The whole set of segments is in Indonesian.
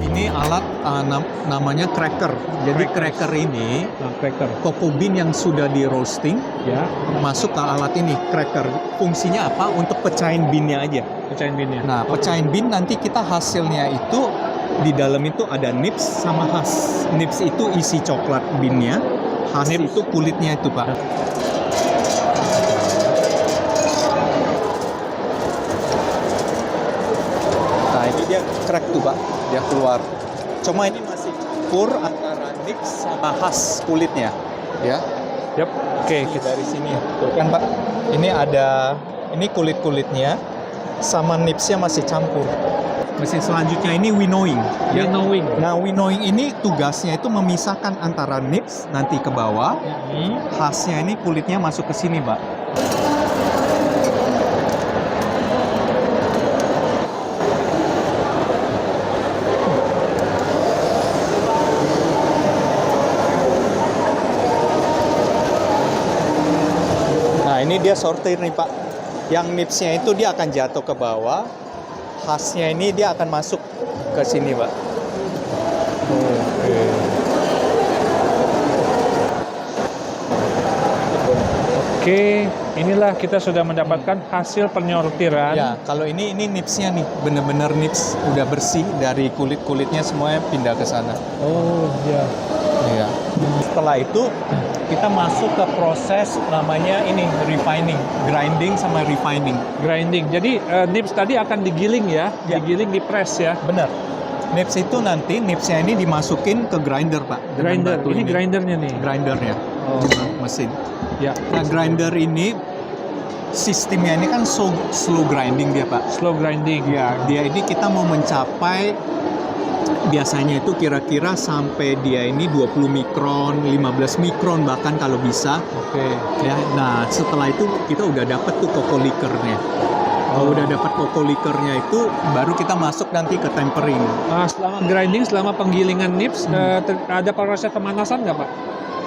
Ini alat namanya cracker. Jadi cracker ini cocoa bean yang sudah di roasting Ya, masuk ke alat ini cracker. Fungsinya apa? Untuk pecahin beannya aja. pecahin beannya. Nah, pecahin bean nanti kita hasilnya itu di dalam itu ada nips sama husk. Nips itu isi coklat beannya, husk itu kulitnya itu, Pak. Nah, ini dia crack tuh, Pak. Dia keluar. Cuma ini masih campur antara nips sama husk kulitnya, ya. Yap. Oke, kita Dari sini, tuh kan, Pak. Ini ada, ini kulit-kulitnya sama nipsnya masih campur. Mesin selanjutnya ini winnowing. Ya. winnowing. Nah, winnowing ini tugasnya itu memisahkan antara nips nanti ke bawah, husknya ini kulitnya masuk ke sini, Pak. Nah, ini dia sortir nih, Pak. Yang nipsnya itu dia akan jatuh ke bawah, husknya ini dia akan masuk ke sini, Pak. Oke, inilah kita sudah mendapatkan hasil penyortiran. Ya, kalau ini nipsnya nih, bener-bener nips udah bersih dari kulit-kulitnya semuanya pindah ke sana. Oh, ya. Iya. Setelah itu kita masuk ke proses namanya ini refining, grinding sama refining. Grinding. Jadi nips tadi akan digiling ya, Ya. digiling, dipres ya. Benar. Nips itu nanti nipsnya ini dimasukin ke grinder, Pak. dengan Grinder. batu Ini grindernya nih. Grindernya. Oh. Mesin. Ya. Nah, grinder ini sistemnya ini kan slow grinding dia, Pak. Slow grinding. Ya, dia ini kita mau mencapai biasanya itu kira-kira sampai dia ini 20 mikron, 15 mikron bahkan kalau bisa. Oke. Ya, nah setelah itu kita udah dapat tuh cocoa liquornya. Kalau udah dapat cocoa liquornya itu baru kita masuk nanti ke tempering. Selama grinding, selama penggilingan nips, ada proses pemanasan nggak, Pak?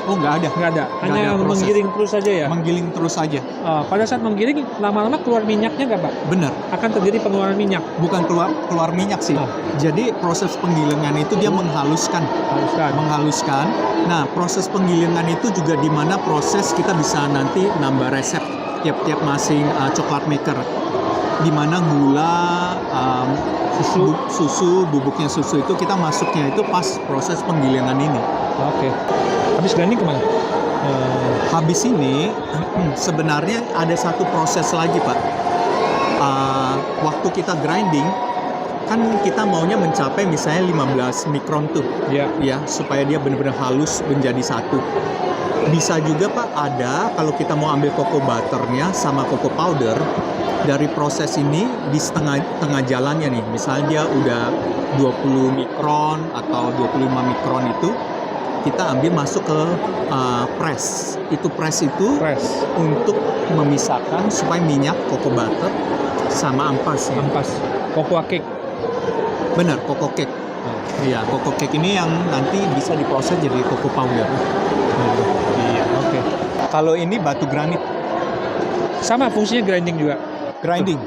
Oh, nggak ada. Nggak ada. Nggak Hanya ada proses. menggiling terus saja ya? Menggiling terus saja. Pada saat menggiling, lama-lama keluar minyaknya nggak, Pak? Benar. Akan terjadi pengeluaran minyak. Bukan keluar minyak sih. Oh. Jadi proses penggilingan itu dia menghaluskan. Menghaluskan. Nah, proses penggilingan itu juga di mana proses kita bisa nanti nambah resep tiap-tiap masing coklat maker. Di mana gula, susu, bubuknya susu itu kita masuknya itu pas proses penggilingan ini. Oke. Habis grinding kemana? Habis ini sebenarnya ada satu proses lagi, Pak. Waktu kita grinding kan kita maunya mencapai misalnya 15 mikron tuh. Ya. Ya, supaya dia benar-benar halus menjadi satu. Bisa juga, Pak, ada kalau kita mau ambil cocoa butternya sama cocoa powder, dari proses ini di tengah jalannya nih, misalnya dia udah 20 mikron atau 25 mikron itu kita ambil masuk ke press. Press itu untuk memisahkan supaya minyak cocoa butter sama ampas. Ampas. Cocoa cake. Benar, cocoa cake. Iya, cocoa cake ini yang nanti bisa diproses jadi cocoa powder. Iya. Oke. Kalau ini batu granit. Sama fungsinya grinding juga. Grinding.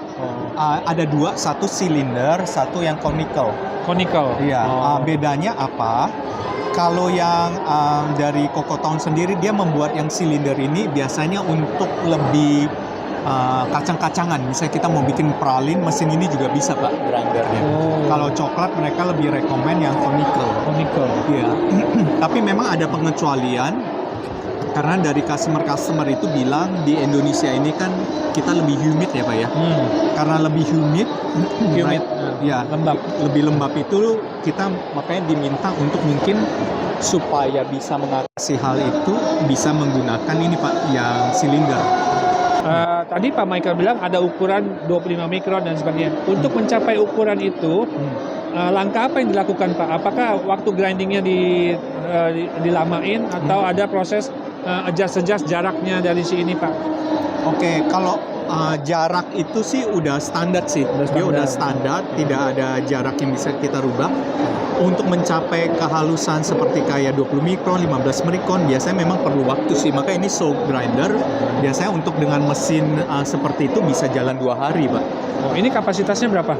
Ada dua, satu silinder, satu yang conical. Conical. Iya. Bedanya apa? Kalau yang dari Cocoa Town sendiri dia membuat yang silinder ini biasanya untuk lebih kacang-kacangan. Misalnya kita mau bikin pralin, mesin ini juga bisa, Pak, grindernya. Kalau coklat mereka lebih rekomen yang conical. Conical. Iya. Tapi memang ada pengecualian. Karena dari customer itu bilang di Indonesia ini kan kita lebih humid ya, Pak ya. Karena lebih humid, ya lembab. Lebih lembab itu kita makanya diminta untuk mungkin supaya bisa mengatasi hal itu bisa menggunakan ini, Pak, yang silinder. Tadi Pak Michael bilang ada ukuran 25 mikron dan sebagainya. Untuk mencapai ukuran itu, langkah apa yang dilakukan, Pak? Apakah waktu grindingnya dilamain atau ada proses adjust jaraknya dari sini, Pak? Oke, kalau jarak itu sih udah standar sih. Dia udah standar, tidak ada jarak yang bisa kita rubah. Untuk mencapai kehalusan seperti kayak 20 mikron, 15 mikron, biasanya memang perlu waktu sih. Maka ini slow grinder, biasanya untuk dengan mesin seperti itu bisa jalan 2 hari, Pak. Oh, ini kapasitasnya berapa?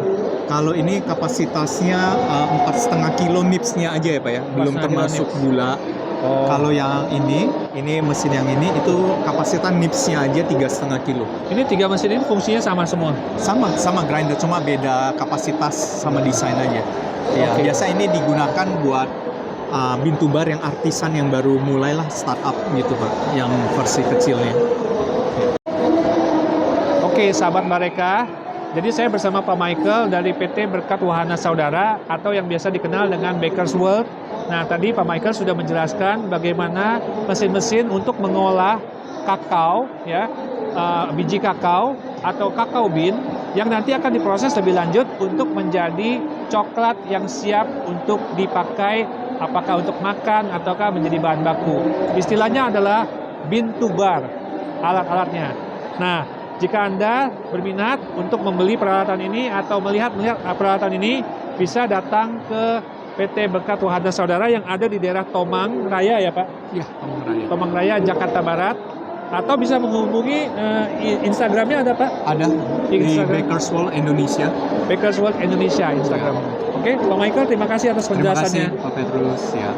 Kalau ini kapasitasnya 4,5 kilo nipsnya aja ya Pak ya, belum 4,5 termasuk nips. gula. Oh. Kalau yang ini mesin yang ini itu kapasitas nipsnya aja 3,5 kilo. Ini 3 mesin ini fungsinya sama semua. Sama grinder, cuma beda kapasitas sama desain aja. Ya, Oke. biasa ini digunakan buat bin to bar yang artisan yang baru mulailah startup gitu Pak, yang versi kecilnya. Oke, sahabat Bareka. Jadi saya bersama Pak Michael dari PT Berkat Wahana Saudara atau yang biasa dikenal dengan Baker's World. Nah, tadi Pak Michael sudah menjelaskan bagaimana mesin-mesin untuk mengolah kakao, ya, biji kakao atau kakao bean yang nanti akan diproses lebih lanjut untuk menjadi coklat yang siap untuk dipakai, apakah untuk makan ataukah menjadi bahan baku. Istilahnya adalah bean to bar, alat-alatnya. Nah, jika Anda berminat untuk membeli peralatan ini atau melihat peralatan ini, bisa datang ke PT Berkat Wahana Saudara yang ada di daerah Tomang Raya ya Pak? Ya, Raya. Tomang Raya, Jakarta Barat. Atau bisa menghubungi Instagramnya ada Pak? Ada di Instagram. Baker's World Indonesia. Baker's World Indonesia Instagram. Oke, Pak Michael, terima kasih atas Terima penjelasannya. kasih Pak Petrus ya.